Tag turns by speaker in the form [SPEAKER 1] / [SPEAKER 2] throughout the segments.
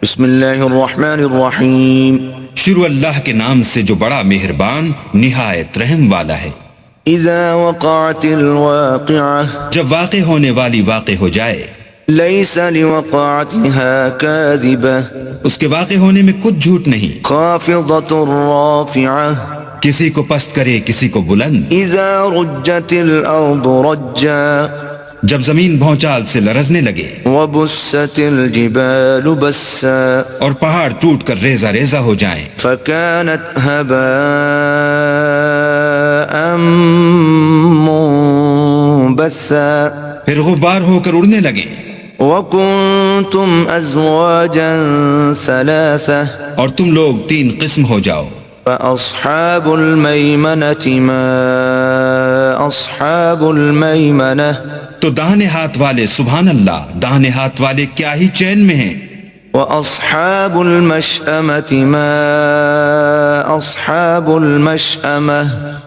[SPEAKER 1] بسم اللہ الرحمن الرحیم.
[SPEAKER 2] شروع اللہ کے نام سے جو بڑا مہربان نہایت رحم والا ہے.
[SPEAKER 1] اذا وقعت الواقعہ
[SPEAKER 2] جب واقع ہونے والی واقع ہو جائے.
[SPEAKER 1] لیس لوقعتها کاذبہ
[SPEAKER 2] اس کے واقع ہونے میں کچھ جھوٹ نہیں.
[SPEAKER 1] خافضۃ رافعہ
[SPEAKER 2] کسی کو پست کرے کسی کو بلند.
[SPEAKER 1] اذا رجت الارض رجا
[SPEAKER 2] جب زمین بھونچال سے لرزنے لگے.
[SPEAKER 1] وبست الجبال بسا
[SPEAKER 2] اور پہاڑ ٹوٹ کر ریزہ ریزہ ہو جائیں.
[SPEAKER 1] فكانت هباء منبثا
[SPEAKER 2] پھر غبار ہو کر اڑنے لگیں.
[SPEAKER 1] وكنتم ازواجا ثلاثة
[SPEAKER 2] اور تم لوگ 3 قسم ہو جاؤ.
[SPEAKER 1] فأصحاب الميمنة ما أصحاب الميمنة
[SPEAKER 2] تو داہنے ہاتھ والے سبحان اللہ داہنے ہاتھ والے کیا ہی چین میں ہیں.
[SPEAKER 1] وأصحاب المشأمة ما أصحاب المشأمة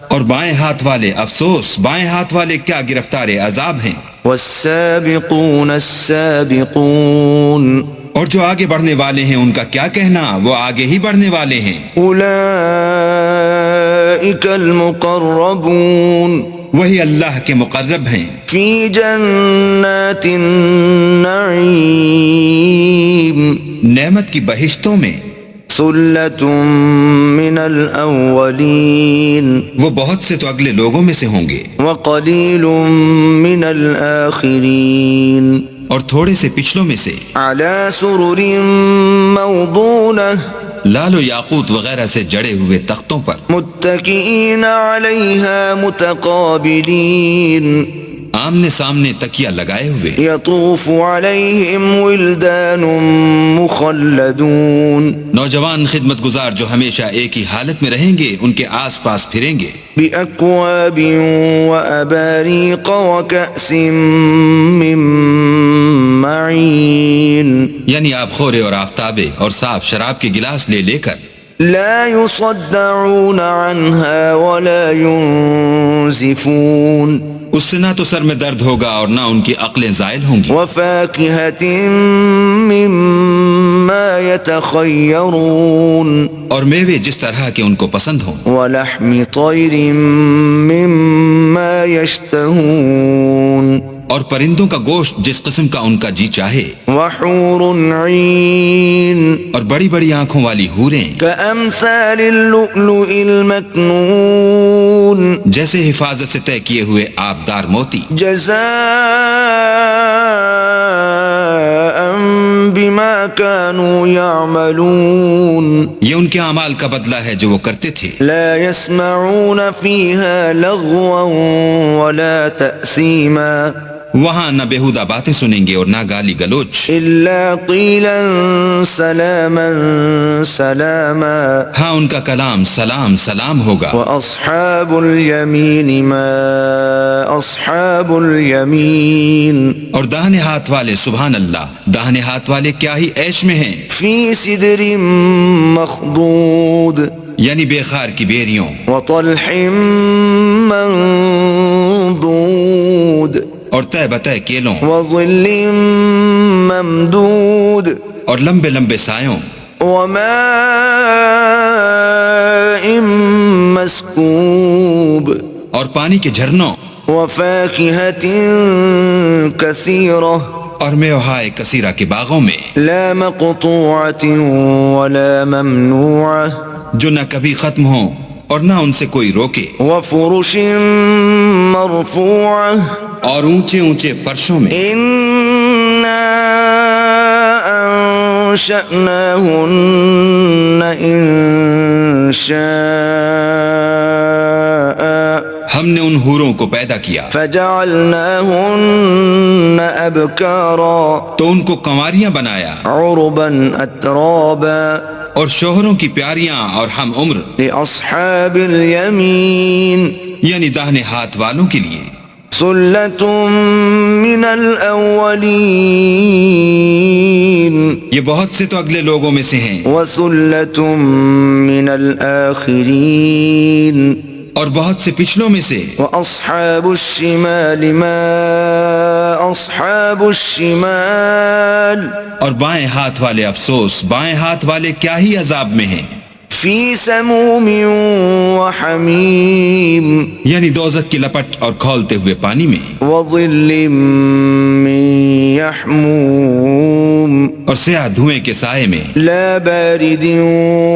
[SPEAKER 2] اور بائیں ہاتھ والے افسوس بائیں ہاتھ والے کیا گرفتار عذاب ہیں.
[SPEAKER 1] والسابقون السابقون
[SPEAKER 2] اور جو آگے بڑھنے والے ہیں ان کا کیا کہنا وہ آگے ہی بڑھنے والے ہیں.
[SPEAKER 1] أولئك المقربون
[SPEAKER 2] وہی اللہ کے مقرب ہیں.
[SPEAKER 1] في جنات النعيم
[SPEAKER 2] نعمت کی بہشتوں میں.
[SPEAKER 1] ثلة من الأولين
[SPEAKER 2] وہ بہت سے تو اگلے لوگوں میں سے ہوں گے.
[SPEAKER 1] وقليل من الآخرين
[SPEAKER 2] اور تھوڑے سے پچھلوں میں سے.
[SPEAKER 1] على سرر موضونة
[SPEAKER 2] لال و یاقوت وغیرہ سے جڑے ہوئے تختوں پر.
[SPEAKER 1] متكئين عليها متقابلين
[SPEAKER 2] آمنے سامنے تکیہ لگائے ہوئے.
[SPEAKER 1] يطوف عليهم ولدان مخلدون
[SPEAKER 2] نوجوان خدمت گزار جو ہمیشہ ایک ہی حالت میں رہیں گے ان کے آس پاس پھریں گے.
[SPEAKER 1] بأكواب وأباريق وكأس من معين
[SPEAKER 2] یعنی آب خورے اور آفتابے اور صاف شراب کے گلاس لے لے کر.
[SPEAKER 1] لا يصدعون عنها ولا ينزفون
[SPEAKER 2] اس سے نہ تو سر میں درد ہوگا اور نہ ان کی عقلیں زائل ہوں گی.
[SPEAKER 1] وفاكهة مما يتخيرون
[SPEAKER 2] اور میوے جس طرح کے ان کو پسند ہوں.
[SPEAKER 1] ولحم طير مما يشتهون
[SPEAKER 2] اور پرندوں کا گوشت جس قسم کا ان کا جی چاہے.
[SPEAKER 1] وحور عين
[SPEAKER 2] اور بڑی بڑی آنکھوں والی حوریں
[SPEAKER 1] كأمثال اللؤلؤ المكنون
[SPEAKER 2] جیسے حفاظت سے طے کیے ہوئے آبدار موتی.
[SPEAKER 1] جزاء بما كانوا يعملون
[SPEAKER 2] یہ ان کے اعمال کا بدلہ ہے جو وہ کرتے تھے.
[SPEAKER 1] لا يسمعون فيها لغوا ولا تأثيما
[SPEAKER 2] وہاں نہ بےہودہ باتیں سنیں گے اور نہ گالی گلوچ.
[SPEAKER 1] إلا قيلا سلاما سلاما
[SPEAKER 2] ہاں ان کا کلام سلام سلام ہوگا.
[SPEAKER 1] وأصحاب اليمين ما أصحاب اليمين
[SPEAKER 2] اور داہنے ہاتھ والے سبحان اللہ داہنے ہاتھ والے کیا ہی عیش میں ہیں.
[SPEAKER 1] في سدر مخضود
[SPEAKER 2] یعنی بے خار کی بیریوں.
[SPEAKER 1] وطلح منضود
[SPEAKER 2] اور تہ بتہ کیلوں.
[SPEAKER 1] وظل ممدود
[SPEAKER 2] اور لمبے لمبے سایوں.
[SPEAKER 1] وماء مسكوب
[SPEAKER 2] اور پانی کے جھرنوں.
[SPEAKER 1] وفاكهة كثيرة
[SPEAKER 2] اور میوہائے کثیرہ کے باغوں میں.
[SPEAKER 1] لا مقطوعة ولا ممنوعة
[SPEAKER 2] جو نہ کبھی ختم ہوں اور نہ ان سے کوئی روکے.
[SPEAKER 1] وفرش مرفوعة
[SPEAKER 2] اور اونچے اونچے فرشوں میں.
[SPEAKER 1] إنا أنشأناهن إنشاء
[SPEAKER 2] ہم نے ان حوروں کو پیدا کیا
[SPEAKER 1] فجعلناهن أبكارا
[SPEAKER 2] تو ان کو کنواریاں بنایا.
[SPEAKER 1] عربا أترابا
[SPEAKER 2] اور شوہروں کی پیاریاں اور ہم عمر.
[SPEAKER 1] لأصحاب اليمين
[SPEAKER 2] یعنی داہنے ہاتھ والوں کے لیے.
[SPEAKER 1] ثلة من الأولين
[SPEAKER 2] یہ بہت سے تو اگلے لوگوں میں سے ہیں.
[SPEAKER 1] وثلة من الآخرين
[SPEAKER 2] اور بہت سے پچھلوں میں سے.
[SPEAKER 1] وأصحاب الشمال ما أصحاب الشمال
[SPEAKER 2] اور بائیں ہاتھ والے افسوس، بائیں ہاتھ والے کیا ہی عذاب میں ہیں،
[SPEAKER 1] فی سموم وحمیم
[SPEAKER 2] یعنی دوزخ کی لپٹ اور کھولتے ہوئے پانی میں،
[SPEAKER 1] وظل من یحموم
[SPEAKER 2] اور سیاہ دھوئیں کے سائے میں،
[SPEAKER 1] لا بارد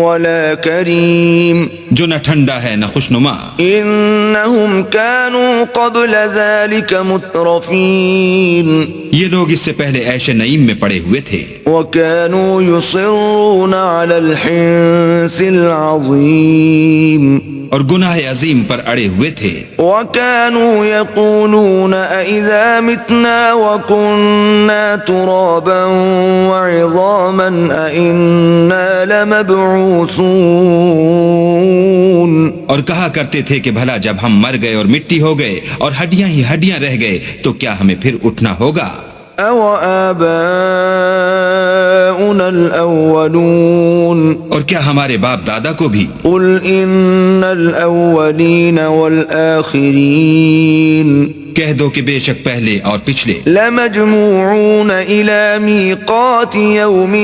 [SPEAKER 1] ولا کریم
[SPEAKER 2] جو نہ ٹھنڈا ہے نہ خوشنما۔
[SPEAKER 1] انہم كانوا قبل ذلك مترفین
[SPEAKER 2] یہ لوگ اس سے پہلے عیش نعیم میں پڑے ہوئے تھے،
[SPEAKER 1] وكانوا يصرون على الحنث العظیم
[SPEAKER 2] اور گناہ عظیم پر اڑے ہوئے تھے،
[SPEAKER 1] وكانوا يقولون أإذا متنا وكنا ترابا وعظاما أإنا لمبعوثون
[SPEAKER 2] اور کہا کرتے تھے کہ بھلا جب ہم مر گئے اور مٹی ہو گئے اور ہڈیاں ہی ہڈیاں رہ گئے تو کیا ہمیں پھر اٹھنا ہوگا؟
[SPEAKER 1] أو آباؤنا الأولون
[SPEAKER 2] اور کیا ہمارے باپ دادا کو بھی؟
[SPEAKER 1] قل إن الأولين والآخرين
[SPEAKER 2] کہہ دو کہ بے شک پہلے اور پچھلے
[SPEAKER 1] لمجموعون إلى ميقات يوم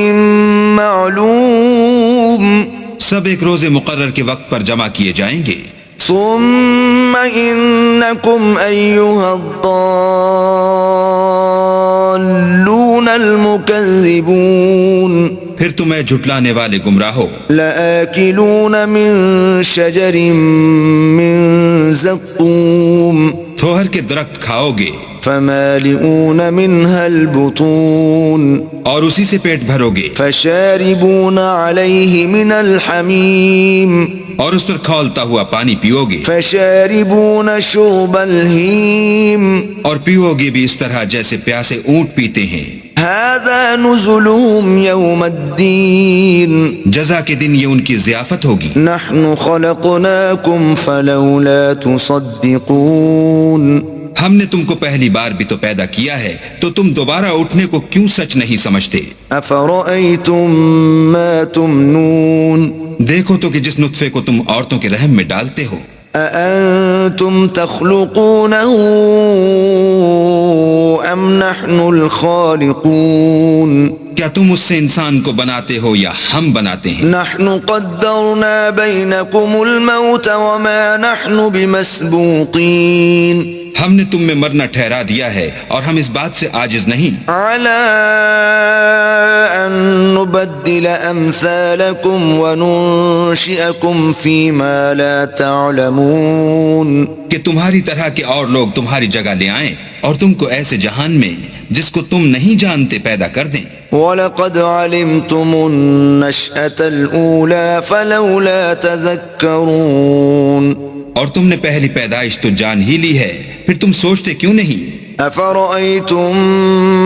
[SPEAKER 1] معلوم
[SPEAKER 2] سب ایک روز مقرر کے وقت پر جمع کیے جائیں گے،
[SPEAKER 1] ثم إنكم أيها الضالون المكذبون
[SPEAKER 2] پھر تمہیں جھٹلانے والے گمراہو
[SPEAKER 1] لآكلون من شجر من زقوم
[SPEAKER 2] تھوہر کے درخت کھاؤ گے،
[SPEAKER 1] فمالئون منها البطون
[SPEAKER 2] اور اسی سے پیٹ بھرو گے،
[SPEAKER 1] فشاربون عليه من الحميم
[SPEAKER 2] اور اس پر کھولتا ہوا پانی پیو گے،
[SPEAKER 1] فشاربون شرب الهيم
[SPEAKER 2] اور پیو گے بھی اس طرح جیسے پیاسے اونٹ پیتے ہیں۔
[SPEAKER 1] هذا نزلهم يوم الدين
[SPEAKER 2] جزا کے دن یہ ان کی ضیافت ہوگی۔
[SPEAKER 1] نحن خلقناكم فلولا تصدقون
[SPEAKER 2] ہم نے تم کو پہلی بار بھی تو پیدا کیا ہے تو تم دوبارہ اٹھنے کو کیوں سچ نہیں سمجھتے؟
[SPEAKER 1] افرأيتم ما تمنون
[SPEAKER 2] دیکھو تو کہ جس نطفے کو تم عورتوں کے رحم میں ڈالتے ہو،
[SPEAKER 1] أأنتم تخلقونه أم نحن الخالقون
[SPEAKER 2] کیا تم اس سے انسان کو بناتے ہو یا ہم بناتے ہیں؟
[SPEAKER 1] نحن قدرنا بينكم الموت وما نحن بمسبوقين
[SPEAKER 2] ہم نے تم میں مرنا ٹھہرا دیا ہے اور ہم اس بات سے عاجز نہیں
[SPEAKER 1] على أن نبدل أمثالكم وننشئكم فيما لا تعلمون
[SPEAKER 2] کہ تمہاری طرح کے اور لوگ تمہاری جگہ لے آئیں اور تم کو ایسے جہان میں جس کو تم نہیں جانتے پیدا کر دیں۔
[SPEAKER 1] وَلَقَدْ عَلِمْتُمُ النَّشْأَةَ الْأُولَى فَلَوْلَا تَذَكَّرُونَ
[SPEAKER 2] اور تم نے پہلی پیدائش تو جان ہی لی ہے، پھر تم سوچتے کیوں نہیں؟
[SPEAKER 1] أَفَرَأَيْتُم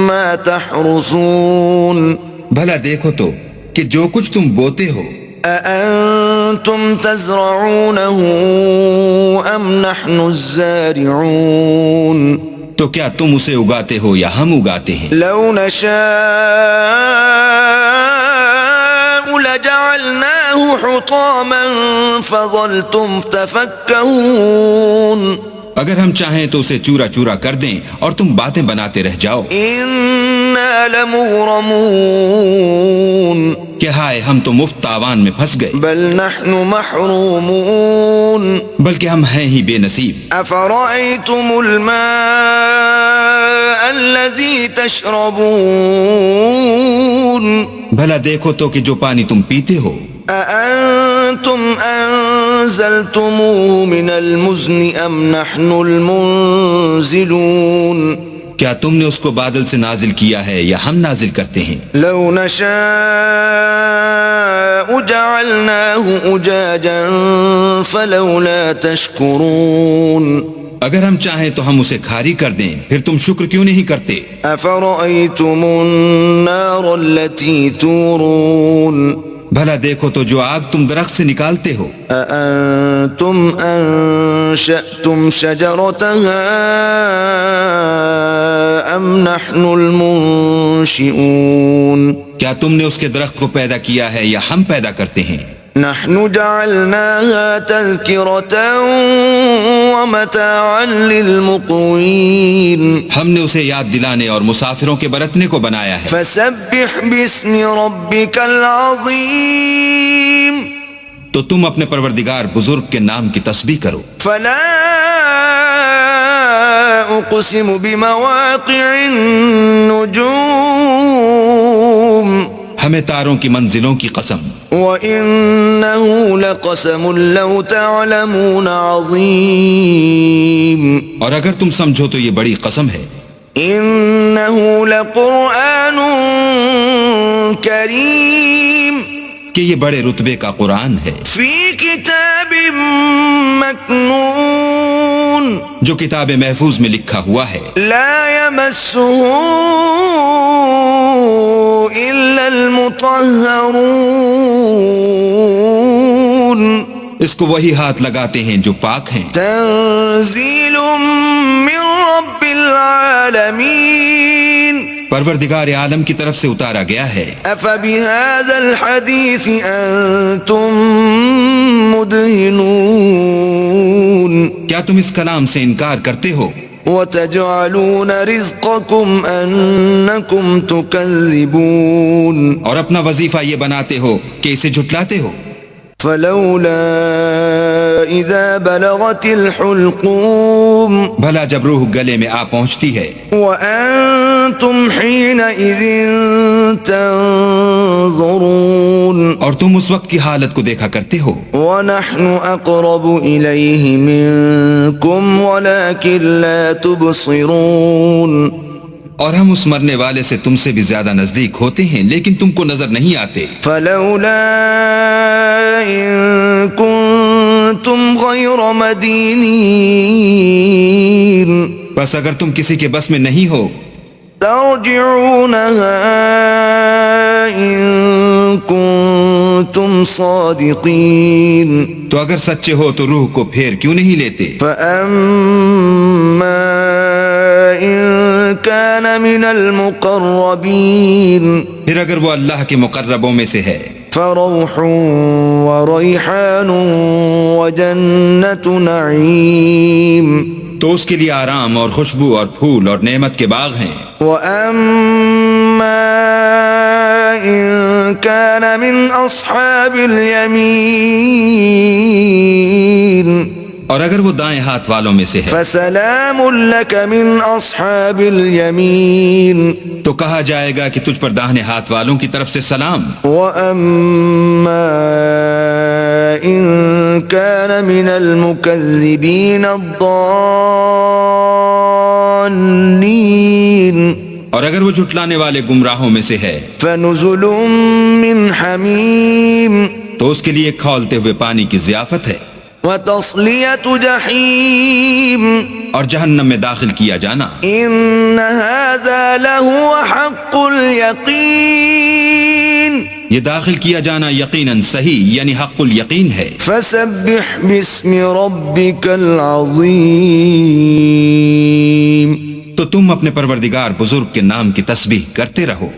[SPEAKER 1] مَّا تَحْرُثُونَ
[SPEAKER 2] بھلا دیکھو تو کہ جو کچھ تم بوتے ہو،
[SPEAKER 1] أَأَنتُمْ تَزْرَعُونَهُ أَمْ نَحْنُ الزَّارِعُونَ
[SPEAKER 2] تو کیا تم اسے اگاتے ہو یا ہم اگاتے ہیں؟
[SPEAKER 1] لو نشاء لجعلناه حطاما فظلتم تفكهون
[SPEAKER 2] اگر ہم چاہیں تو اسے چورا چورا کر دیں اور تم باتیں بناتے رہ جاؤ
[SPEAKER 1] إنا لمغرمون
[SPEAKER 2] کہ ہائے ہم تو مفت تاوان میں پھنس گئے،
[SPEAKER 1] بل نحن محرومون
[SPEAKER 2] بلکہ ہم ہیں ہی بے نصیب۔
[SPEAKER 1] أفرأيتم الماء الذي تشربون
[SPEAKER 2] بھلا دیکھو تو کہ جو پانی تم پیتے ہو،
[SPEAKER 1] أأنتم أنزلتموه من المزن أم نحن المنزلون
[SPEAKER 2] کیا تم نے اس کو بادل سے نازل کیا ہے یا ہم نازل کرتے ہیں؟
[SPEAKER 1] لو نشاء جعلناه أجاجا فلولا تشكرون
[SPEAKER 2] اگر ہم چاہیں تو ہم اسے کھاری کر دیں، پھر تم شکر کیوں نہیں کرتے؟
[SPEAKER 1] أفرأيتم النار التي تورون
[SPEAKER 2] بھلا دیکھو تو جو آگ تم درخت سے نکالتے ہو،
[SPEAKER 1] أأنتم أنشأتم شجرتها أم نحن المنشئون
[SPEAKER 2] کیا تم نے اس کے درخت کو پیدا کیا ہے یا ہم پیدا کرتے ہیں؟
[SPEAKER 1] نحن جعلناها تذكرة ومتاعا للمقوين
[SPEAKER 2] ہم نے اسے یاد دلانے اور مسافروں کے برتنے کو بنایا ہے۔
[SPEAKER 1] فسبح باسم ربك العظيم
[SPEAKER 2] تو تم اپنے پروردگار بزرگ کے نام کی تسبیح کرو۔
[SPEAKER 1] فلا اقسم بمواقع النجوم
[SPEAKER 2] ہمیں تاروں کی منزلوں کی قسم،
[SPEAKER 1] وَإِنَّهُ لَقَسَمٌ لَوْ تَعْلَمُونَ عَظِيمٌ
[SPEAKER 2] اور اگر تم سمجھو تو یہ بڑی قسم ہے۔
[SPEAKER 1] إِنَّهُ لَقُرْآنٌ كَرِيمٌ
[SPEAKER 2] کہ یہ بڑے رتبے کا قرآن ہے،
[SPEAKER 1] فِي كِتَابٍ مَّكْنُونٍ
[SPEAKER 2] جو کتاب محفوظ میں لکھا ہوا ہے،
[SPEAKER 1] لَا يَمَسُّهُ إِلَّا الْمُطَهَّرُونَ
[SPEAKER 2] اس کو وہی ہاتھ لگاتے ہیں جو پاک ہیں۔
[SPEAKER 1] تنزیل من رب العالمین
[SPEAKER 2] پروردگار عالم کی طرف سے اتارا گیا ہے۔
[SPEAKER 1] افبہذا الحدیث انتم مدہنون
[SPEAKER 2] کیا تم اس کلام سے انکار کرتے ہو؟
[SPEAKER 1] وتجعلون رزقکم انکم تکذبون
[SPEAKER 2] اور اپنا وظیفہ یہ بناتے ہو کہ اسے جھٹلاتے ہو۔
[SPEAKER 1] فلولا اذا بلغت الحلقوم
[SPEAKER 2] بھلا جب روح گلے میں آ پہنچتی ہے،
[SPEAKER 1] وانتم حينئذ تنظرون
[SPEAKER 2] اور تم اس وقت کی حالت کو دیکھا کرتے ہو،
[SPEAKER 1] ونحن اقرب الیہ منکم ولکن لا تبصرون
[SPEAKER 2] اور ہم اس مرنے والے سے تم سے بھی زیادہ نزدیک ہوتے ہیں لیکن تم کو نظر نہیں آتے۔
[SPEAKER 1] فلولا ان کنتم غیر مدینین
[SPEAKER 2] بس اگر تم کسی کے بس میں نہیں ہو
[SPEAKER 1] ترجعونها ان کنتم صادقین
[SPEAKER 2] تو اگر سچے ہو تو روح کو پھیر کیوں نہیں لیتے؟
[SPEAKER 1] فاما ان كان من المقربین
[SPEAKER 2] پھر اگر وہ اللہ کے مقربوں میں سے ہے
[SPEAKER 1] فروح وریحان وجنت نعیم
[SPEAKER 2] تو اس کے لیے آرام اور خوشبو اور پھول اور نعمت کے باغ ہیں۔
[SPEAKER 1] وَأَمَّا إِن كَانَ مِنْ أَصْحَابِ الْيَمِينِ
[SPEAKER 2] اور اگر وہ دائیں ہاتھ والوں میں سے ہے
[SPEAKER 1] فَسَلَامٌ لَكَ مِنْ أَصْحَابِ الْيَمِينِ
[SPEAKER 2] تو کہا جائے گا کہ تجھ پر داہنے ہاتھ والوں کی طرف سے سلام۔
[SPEAKER 1] وَأَمَّا إِن كَانَ مِنَ الْمُكَذِّبِينَ الضَّالِّينَ
[SPEAKER 2] اور اگر وہ جھٹلانے والے گمراہوں میں سے ہے
[SPEAKER 1] فَنُزُلٌ مِّنْ حَمِيمٍ
[SPEAKER 2] تو اس کے لیے کھولتے ہوئے پانی کی ضیافت ہے،
[SPEAKER 1] وَتَصْلِيَةُ جَحِيمٍ
[SPEAKER 2] اور جہنم میں داخل کیا جانا۔
[SPEAKER 1] إِنَّ هَذَا لَهُوَ حَقُّ الْيَقِينِ
[SPEAKER 2] یہ داخل کیا جانا یقیناً صحیح یعنی حق الیقین ہے۔
[SPEAKER 1] فَسَبِّحْ بِاسْمِ رَبِّكَ الْعَظِيمِ
[SPEAKER 2] تو تم اپنے پروردگار بزرگ کے نام کی تسبیح کرتے رہو۔